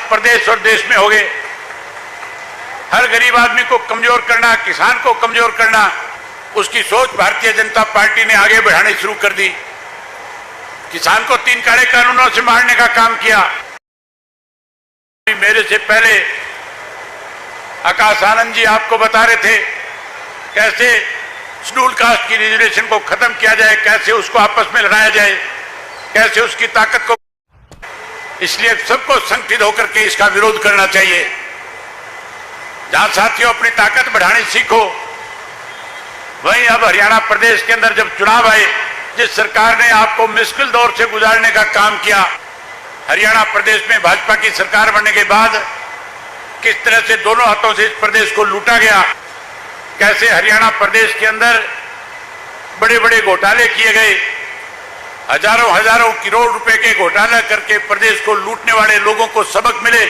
प्रदेश और देश में हो गए। हर गरीब आदमी को कमजोर करना, किसान को कमजोर करना, उसकी सोच भारतीय जनता पार्टी ने आगे बढ़ानी शुरू कर दी। किसान को 3 काले कानूनों से मारने का काम किया। मेरे से पहले आकाश आनंद जी आपको बता रहे थे कैसे शेड्यूल कास्ट की रिजर्वेशन को खत्म किया जाए, कैसे उसको आपस में लड़ाया जाए, कैसे उसकी ताकत को, इसलिए सबको संगठित होकर के इसका विरोध करना चाहिए। जहां साथियों अपनी ताकत बढ़ानी सीखो, वहीं अब हरियाणा प्रदेश के अंदर जब चुनाव आए, जिस सरकार ने आपको मुश्किल दौर से गुजारने का काम किया, हरियाणा प्रदेश में भाजपा की सरकार बनने के बाद किस तरह से दोनों हाथों से इस प्रदेश को लूटा गया, कैसे हरियाणा प्रदेश के अंदर बड़े बड़े घोटाले किए गए, हजारों हजारों करोड़ रुपए के घोटाला करके प्रदेश को लूटने वाले लोगों को सबक मिले।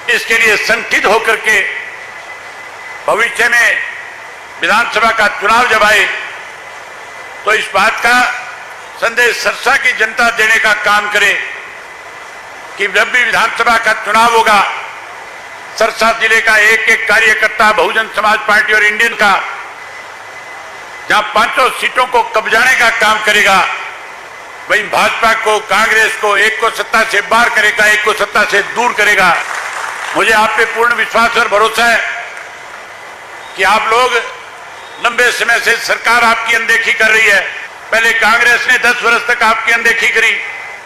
इसके लिए संगठित होकर के भविष्य में विधानसभा का चुनाव जब आए तो इस बात का संदेश सरसा की जनता देने का काम करे कि जब भी विधानसभा का चुनाव होगा, सरसा जिले का एक एक कार्यकर्ता बहुजन समाज पार्टी और इंडियन का जहां 5 सीटों को कब्जाने का काम करेगा, वहीं भाजपा को, कांग्रेस को, एक को सत्ता से बाहर करेगा, एक को सत्ता से दूर करेगा। मुझे आप पे पूर्ण विश्वास और भरोसा है कि आप लोग लंबे समय से सरकार आपकी अनदेखी कर रही है। पहले कांग्रेस ने 10 वर्ष तक आपकी अनदेखी करी,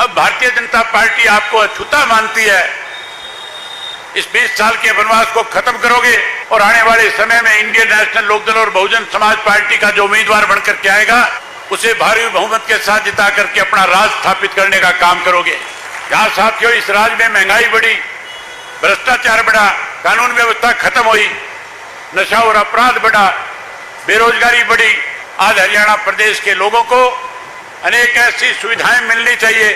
अब भारतीय जनता पार्टी आपको अछूता मानती है। इस 20 साल के वनवास को खत्म करोगे और आने वाले समय में इंडियन नेशनल लोकदल और बहुजन समाज पार्टी का जो उम्मीदवार बनकर के आएगा, उसे भारी बहुमत के साथ जिता करके अपना राज स्थापित करने का काम करोगे। यहाँ साथियों इस राज्य में महंगाई बढ़ी, भ्रष्टाचार बढ़ा, कानून व्यवस्था खत्म हुई, नशा और अपराध बढ़ा, बेरोजगारी बढ़ी। आज हरियाणा प्रदेश के लोगों को अनेक ऐसी सुविधाएं मिलनी चाहिए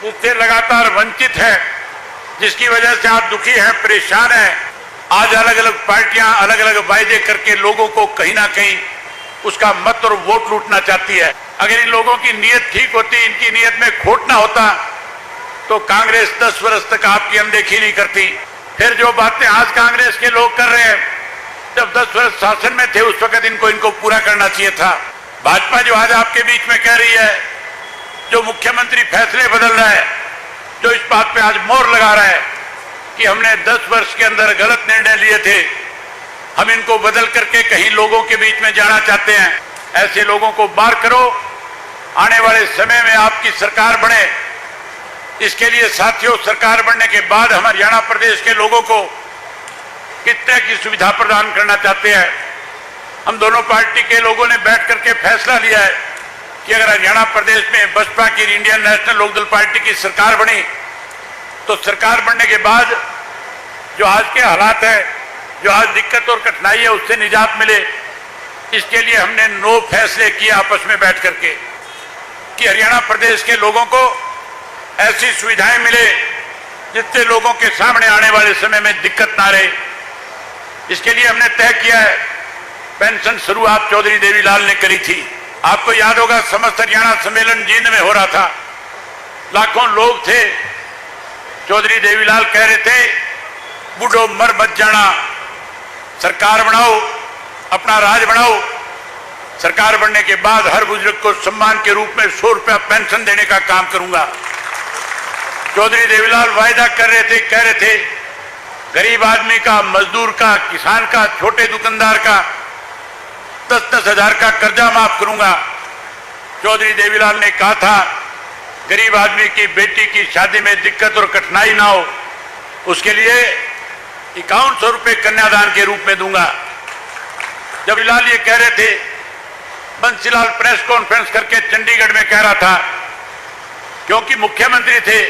जिससे लगातार वंचित है, जिसकी वजह से आप दुखी हैं, परेशान हैं। आज अलग अलग पार्टियां अलग अलग वायदे करके लोगों को कहीं ना कहीं उसका मत और वोट लूटना चाहती है। अगर इन लोगों की नीयत ठीक होती, इनकी नीयत में खोट ना होता, तो कांग्रेस 10 वर्ष तक आपकी अनदेखी नहीं करती। फिर जो बातें आज कांग्रेस के लोग कर रहे हैं, जब 10 वर्ष शासन में थे उस वक्त इनको पूरा करना चाहिए था। भाजपा जो आज आपके बीच में कह रही है, जो मुख्यमंत्री फैसले बदल रहा है, जो इस बात पे आज मोहर लगा रहा है कि हमने 10 वर्ष के अंदर गलत निर्णय लिए थे, हम इनको बदल करके कहीं लोगों के बीच में जाना चाहते हैं, ऐसे लोगों को बाहर करो। आने वाले समय में आपकी सरकार बने। इसके लिए साथियों सरकार बनने के बाद हम हरियाणा प्रदेश के लोगों को किस तरह की सुविधा प्रदान करना चाहते हैं। हम दोनों पार्टी के लोगों ने बैठ करके फैसला लिया है कि अगर हरियाणा प्रदेश में बसपा की इंडियन नेशनल लोकदल पार्टी की सरकार बनी, तो सरकार बनने के बाद जो आज के हालात है, जो आज दिक्कत और कठिनाई है, उससे निजात मिले। इसके लिए हमने 9 फैसले किए आपस में बैठ करके कि हरियाणा प्रदेश के लोगों को ऐसी सुविधाएं मिले जिससे लोगों के सामने आने वाले समय में दिक्कत ना रहे। इसके लिए हमने तय किया है, पेंशन शुरुआत चौधरी देवीलाल ने करी थी। आपको याद होगा समस्त हरियाणा सम्मेलन जींद में हो रहा था, लाखों लोग थे। चौधरी देवीलाल कह रहे थे, बूढ़ो मर मत जाना, सरकार बनाओ, अपना राज बनाओ। सरकार बनने के बाद हर बुजुर्ग को सम्मान के रूप में 100 रुपया पेंशन देने का काम करूंगा। चौधरी देवीलाल वायदा कर रहे थे, कह रहे थे, गरीब आदमी का, मजदूर का, किसान का, छोटे दुकानदार का 10-10 हजार का कर्जा माफ करूंगा। चौधरी देवीलाल ने कहा था, गरीब आदमी की बेटी की शादी में दिक्कत और कठिनाई ना हो, उसके लिए 5100 रुपये कन्यादान के रूप में दूंगा। जब लाल ये कह रहे थे, बंसीलाल प्रेस कॉन्फ्रेंस करके चंडीगढ़ में कह रहा था, क्योंकि मुख्यमंत्री थे,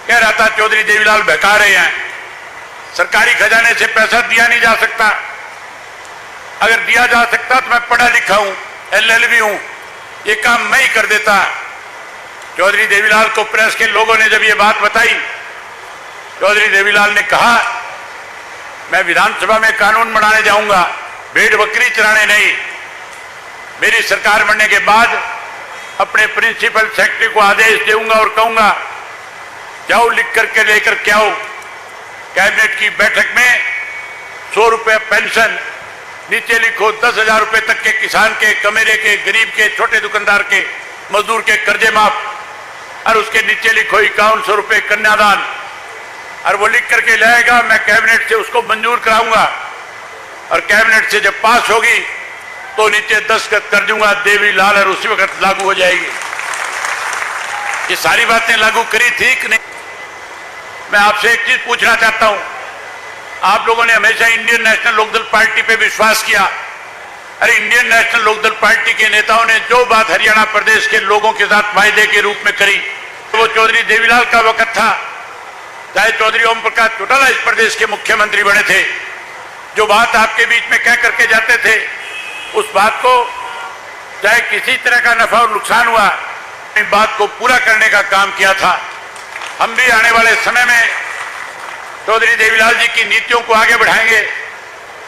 कह रहा था चौधरी देवीलाल बहका रहे हैं, सरकारी खजाने से पैसा दिया नहीं जा सकता। अगर दिया जा सकता तो मैं पढ़ा लिखा हूं, LLB हूं, ये काम मैं ही कर देता। चौधरी देवीलाल को प्रेस के लोगों ने जब ये बात बताई, चौधरी देवीलाल ने कहा, मैं विधानसभा में कानून बनाने जाऊंगा, भेड़ बकरी चराने नहीं। मेरी सरकार बनने के बाद अपने प्रिंसिपल सेक्रेटरी को आदेश दूंगा और कहूंगा जाओ लिख करके लेकर के आओ। कैबिनेट की बैठक में 100 रुपये पेंशन, नीचे लिखो 10,000 रुपये तक के किसान के, कमेरे के, गरीब के, छोटे दुकानदार के, मजदूर के कर्जे माफ, और उसके नीचे लिखो 5100 रुपये कन्यादान, और वो लिख करके लाएगा। मैं कैबिनेट से उसको मंजूर कराऊंगा और कैबिनेट से जब पास होगी तो नीचे दस्तखत कर दूंगा देवीलाल, और उसी वक्त लागू हो जाएगी। ये सारी बातें लागू करी थी कि नहीं? मैं आपसे एक चीज पूछना चाहता हूं। आप लोगों ने हमेशा इंडियन नेशनल लोकदल पार्टी पे विश्वास किया। अरे इंडियन नेशनल लोकदल पार्टी के नेताओं ने जो बात हरियाणा प्रदेश के लोगों के साथ वायदे के रूप में करी, तो वो चौधरी देवीलाल का वक्त था, चाहे चौधरी ओम प्रकाश चौटाला इस प्रदेश के मुख्यमंत्री बने थे, जो बात आपके बीच में कह करके जाते थे, उस बात को चाहे किसी तरह का नफा और नुकसान हुआ, इस बात को पूरा करने का काम किया था। हम भी आने वाले समय में चौधरी देवीलाल जी की नीतियों को आगे बढ़ाएंगे।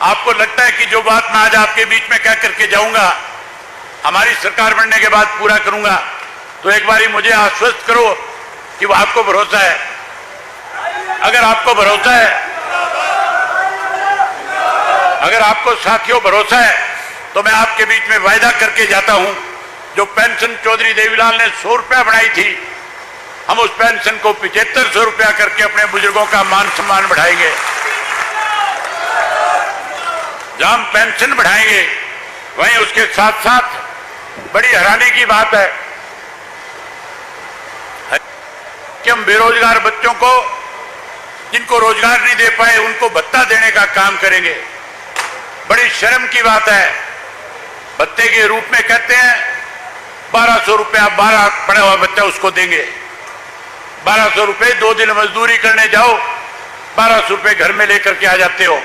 आपको लगता है कि जो बात मैं आज आपके बीच में कह करके जाऊंगा, हमारी सरकार बनने के बाद पूरा करूंगा, तो एक बारी मुझे आश्वस्त करो कि वो आपको भरोसा है। अगर आपको भरोसा है, अगर आपको साथियों भरोसा है, तो मैं आपके बीच में वायदा करके जाता हूं, जो पेंशन चौधरी देवीलाल ने 100 रुपया बढ़ाई थी, हम उस पेंशन को 7500 रुपया करके अपने बुजुर्गों का मान सम्मान बढ़ाएंगे। जहां हम पेंशन बढ़ाएंगे, वहीं उसके साथ साथ बड़ी हैरानी की बात है कि हम बेरोजगार बच्चों को, जिनको रोजगार नहीं दे पाए, उनको भत्ता देने का काम करेंगे। बड़ी शर्म की बात है, भत्ते के रूप में कहते हैं 1200 रुपया, 12 पढ़ा हुआ बच्चा उसको देंगे। 1200 रुपये 2 दिन मजदूरी करने जाओ, 1200 रुपये घर में लेकर के आ जाते हो।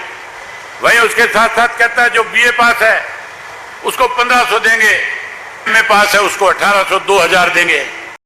वहीं उसके साथ साथ कहता है जो बीए पास है उसको 1500 देंगे, एमए पास है उसको 1800, 2000 देंगे।